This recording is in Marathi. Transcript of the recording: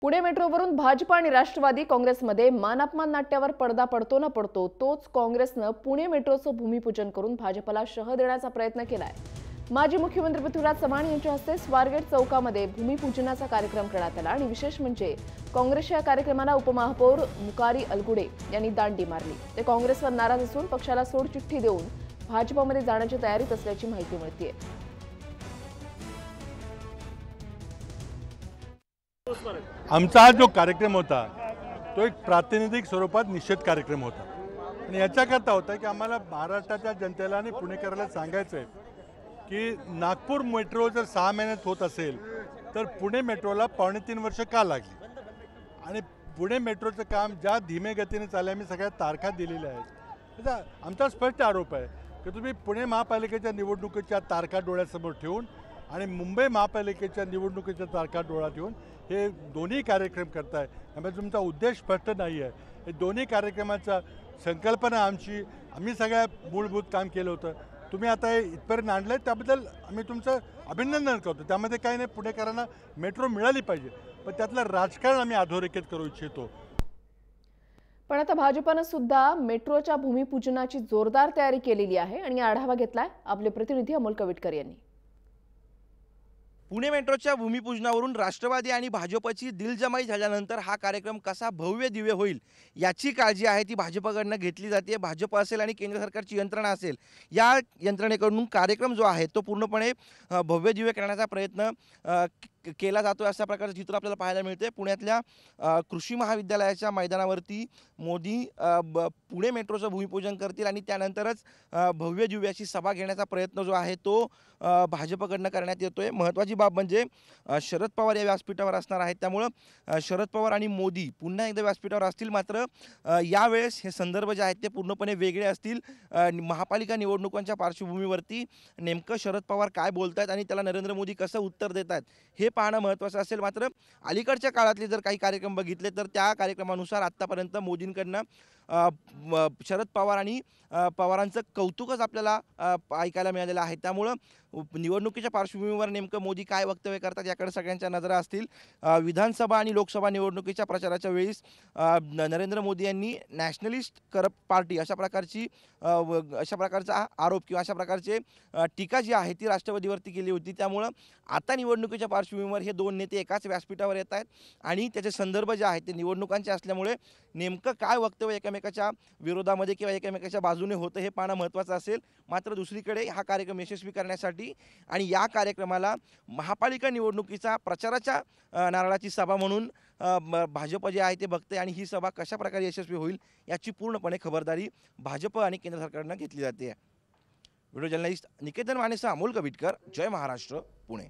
पुणे मेट्रोवरून भाजप आणि राष्ट्रवादी काँग्रेसमध्ये मानापमान नाट्यावर पडदा पडतो ना पडतो तोच काँग्रेसनं पुणे मेट्रोचं भूमिपूजन करून भाजपला शह देण्याचा प्रयत्न केलाय। माजी मुख्यमंत्री पृथ्वीराज चव्हाण यांच्या हस्ते स्वारगेट चौकामध्ये भूमिपूजनाचा कार्यक्रम करण्यात आला आणि विशेष म्हणजे काँग्रेसच्या कार्यक्रमाला उपमहापौर मुकारी अलगुडे यांनी दांडी मारली। ते काँग्रेसवर नाराज असून पक्षाला सोडचिठ्ठी देऊन भाजपमध्ये जाण्याची तयारीत असल्याची माहिती मिळते। आमचा हा जो कार्यक्रम होता तो एक प्रातिनिधिक स्वरूपात निषेध कार्यक्रम होता आणि याच्याकरता होता की आम्हाला महाराष्ट्राच्या जनतेला आणि पुणेकरांना सांगायचं आहे की नागपूर मेट्रो जर 6 महिन्यात होत असेल तर पुणे मेट्रोला 3.5 वर्ष का लागली आणि पुणे मेट्रोचं काम ज्या धीमे गतीने चाललं आहे, मी सगळ्या तारखा दिलेल्या आहेत। त्याचा आमचा स्पष्ट आरोप आहे की तुम्ही पुणे महापालिकेच्या निवडणुकीच्या तारखा डोळ्यासमोर ठेवून आणि मुंबई महापालिकेच्या निवडणुकीच्या तारखा डोळ्यात ठेवून हे दोन्ही कार्यक्रम करताय। त्यामुळे तुमचा उद्देश स्पष्ट नाही आहे। हे दोन्ही कार्यक्रमाचा संकल्पना आम्ही सगळ्या मूलभूत काम केलं होतं, तुम्ही आता हे इथपर्यंत आणलं त्याबद्दल आम्ही तुमचं अभिनंदन करतो। त्यामध्ये काही नाही, पुणेकरांना मेट्रो मिळाली पाहिजे, पण त्यातलं राजकारण आम्ही अधोरेखित करू इच्छितो। पण आता भाजपनं सुद्धा मेट्रोच्या भूमिपूजनाची जोरदार तयारी केलेली आहे आणि आढावा घेतलाय आपले प्रतिनिधी अमोल कविटकर यांनी। पुणे मेट्रोच्या भूमिपूजनावरून राष्ट्रवादी आणि भाजपची दिलजमाई झाल्यानंतर हा कार्यक्रम कसा भव्य दिव्य होईल याची काळजी आहे ती भाजपकडनं घेतली जाते। भाजप असेल आणि केंद्र सरकारची यंत्रणा असेल, या यंत्रणेकडून कार्यक्रम जो आहे तो पूर्णपणे भव्य दिव्य करण्याचा प्रयत्न केला जातो। अशा प्रकारचं चित्र आपल्याला पाहायला मिळते। पुण्यातल्या कृषी महाविद्यालयाच्या मैदानावरती मोदी पुणे मेट्रोचं भूमिपूजन करतील आणि त्यानंतरच भव्य दिव्य अशी सभा घेण्याचा प्रयत्न जो आहे तो भाजपकडनं करण्यात येतोय। महत्त्वाची बाब म्हणजे शरद पवार या व्यासपीठावर असणार आहेत, त्यामुळं शरद पवार आणि मोदी पुन्हा एकदा व्यासपीठावर असतील। मात्र यावेळेस हे संदर्भ जे आहेत ते पूर्णपणे वेगळे असतील। महापालिका निवडणुकांच्या पार्श्वभूमीवरती नेमकं शरद पवार काय बोलतायत आणि त्याला नरेंद्र मोदी कसं उत्तर देत आहेत हे पाहणं महत्त्वाचं असेल। मात्र अलीकडच्या काळातले जर काही कार्यक्रम बघितले तर त्या कार्यक्रमानुसार आत्तापर्यंत मोदींकडनं शरद पवार आणि पवारांचं कौतुकच आपल्याला ऐकायला मिळालेलं आहे। त्यामुळं निवडणुकीच्या पार्श्वभूमीवर नेमकं मोदी काय वक्तव्य करतात याकडे सगळ्यांच्या नजरा असतील। विधानसभा आणि लोकसभा निवडणुकीच्या प्रचाराच्या वेळीस नरेंद्र मोदी यांनी नॅशनलिस्ट करप्ट पार्टी अशा प्रकारचा आरोप किंवा अशा प्रकारचे टीका जी आहे ती राष्ट्रवादीवरती केली होती। त्यामुळं आता निवडणुकीच्या पार्श्वभूमीवर हे दोन नेते एकाच व्यासपीठावर येत आहेत आणि त्याचे संदर्भ जे आहेत ते निवडणुकांचे असल्यामुळे नेमकं काय वक्तव्य एकमेकाच्या विरोधामध्ये किंवा एकमेकाच्या बाजूने होतं हे पाहणं महत्त्वाचं असेल। मात्र दुसरीकडे हा कार्यक्रम यशस्वी करण्यासाठी आणि या कार्यक्रमाला महापालिका निवडणुकीचा प्रचाराच्या नारळाची सभा म्हणून भाजप जे आहे ते बघते आणि ही सभा कशा प्रकारे यशस्वी होईल याची पूर्णपणे खबरदारी भाजप आणि केंद्र सरकारनं घेतली जाते। व्हिडिओ जर्नलिस्ट निकेतन मानेसह अमोल कविटकर, जय महाराष्ट्र, पुणे।